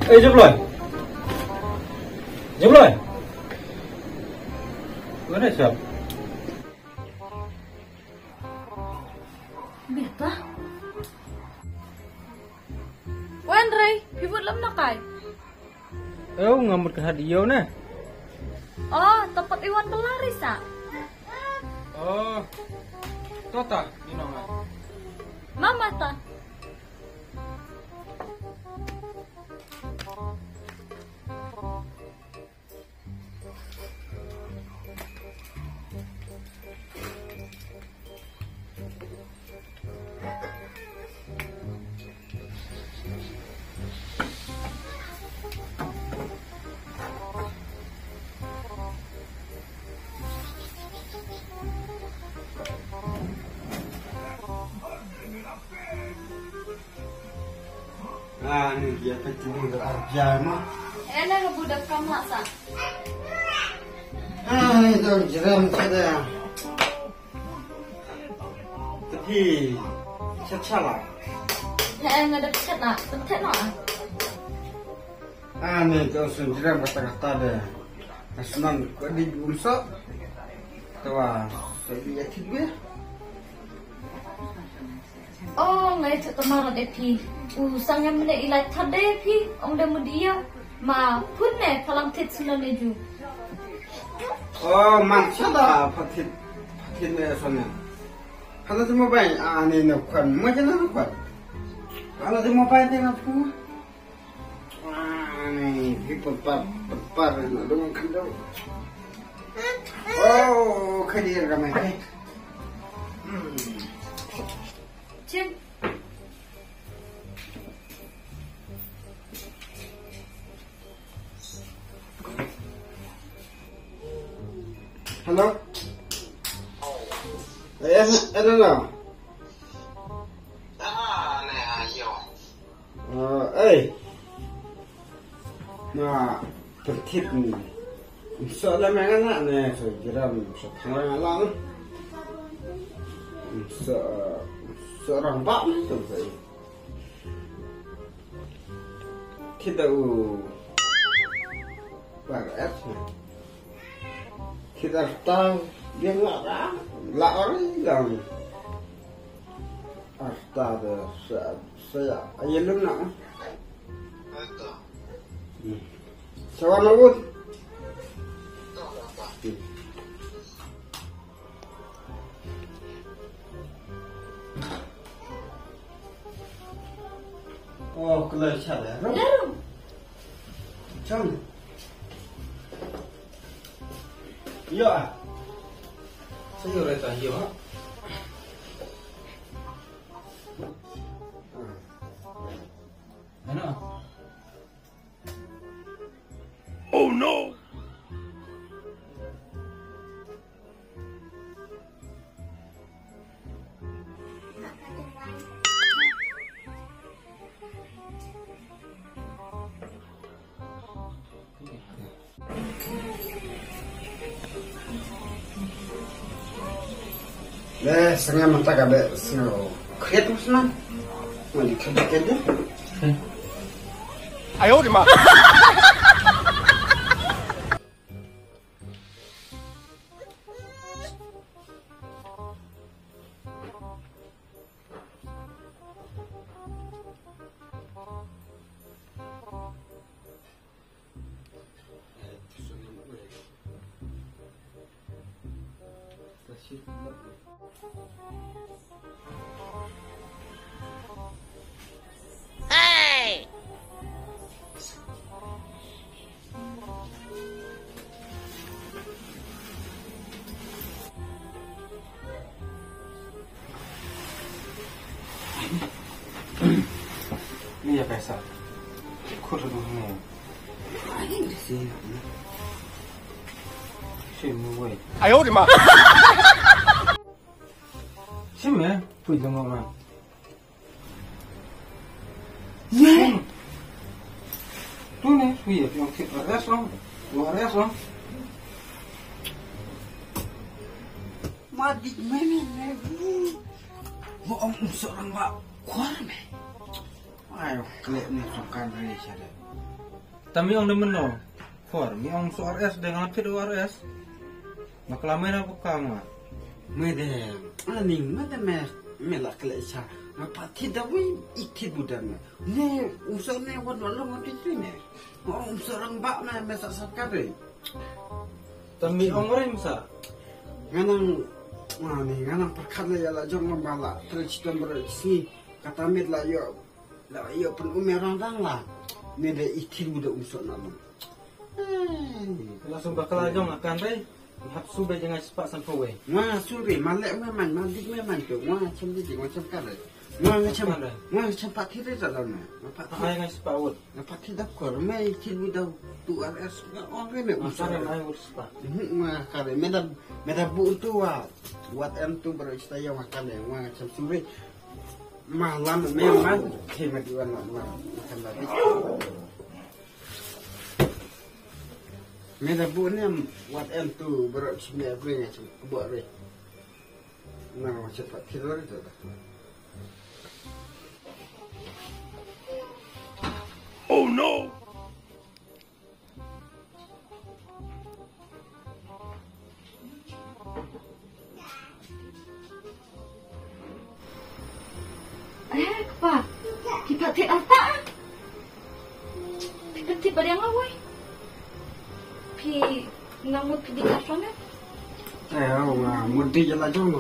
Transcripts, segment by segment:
Jebloy. Jebloy. Mana siap? Beta. Wan Ray, hibut lam na kay. Ngamut ke hadiah nah. Oh, tempat Iwan pelaris ah. Oh. Tota, inongan. Mama ta. Ini dia kecil kerja mah. Enak ngebudak kamu asa. Itu jeram saja. Tapi salah. Ya ngadep chat nak, pentet nak. Ini kau jeram kata-kata deh. Senang kau di bursa. Tua, saya lihat juga. Oh, ngai chat tamara depi. Sang yang mene ilai thade pi, ong de mudia. Ma punne palang tit sunane ju. Oh, maksudnya patit sana. Kalau tu mau bayi, ini nak macam mana nak? Kalau tu mau bayi tengah pun. Ini hipopar dengan kendor. Oh, kadir ramai. Cim. Halo. Ada lah. Nah, tertib ni. Soalnya mana ni? So jeram, setengah lang. Seorang bak tu saya. Kita barat. Kita tahu dia nggak orang yang ada saya ayah luna. Sawan awut. Oh, keluar cara. Lalu. Macam. Ya. Saya rasa hiyo. Ano? Oh no. Setengah mata kabe snow. Kreatif senang. Mau dikebak aja. 哎呦我的妈！ Ini ya pesa. Kurang dulu. Ini sih. Sini woi. 哎呦我的妈！ Sini, pergi dengan orang. Yeah. Tu ni, suya, yang kita rasa, luar rasa. Mati mana ni? Mau seorang bak kuar me. Ayo, kelihatan ni sukan dari saya. Tapi orang demen no. For, mi orang so RS dengan fit RS. Maklamin apa kamu? Mede, aning mede me la klecha. Mapati dawi ikit budana. Ne usane wan walong ati sini. Sorang bak na mesa sakare. Tapi orang sa. Nganang perkara ya la jong mambala. Terus berisi kata med la yo pun umerang lah. Mede ikit budak usana. Langsung bakal aja makan deh. Hapsu be jangan cepat sampai we. Wah suri malek memang madik memang tu. Wah macam kare. Wah cepat tidak dalamnya. Jangan cepat wud. Lepas tidak kor, mai kiri dah tu RS orang ni Makan yang wud cepat. Wah kare, meda bu tu buat tu bercerita yang makan ni. Wah macam suri malam memang kemat di mana makan tadi. Meda bu ni buat tu bercerita apa macam buat ni. Nah cepat tidur itu. Oh no! Apa? Dipakai apa? Dipakai pada yang awal. Pi ngamut di kafannya. Mudi jalan jom,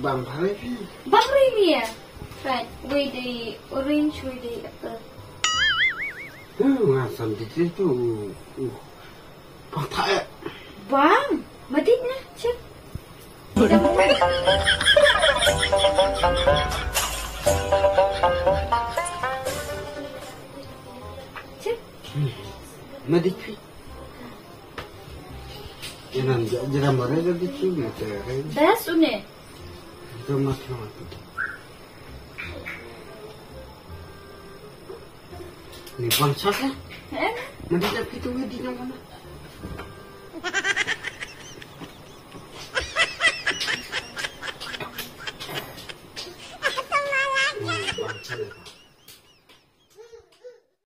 bang hari. Bang ni ya. Right, we the orange, we the apple. Ngasam di situ. Patah. Bang, maditnya cek. Cek. Madik. Jangan marah jadi cuma tu. Dah sunne. Itu macam apa? Ni bangsa kan? Madik apa itu madik yang mana?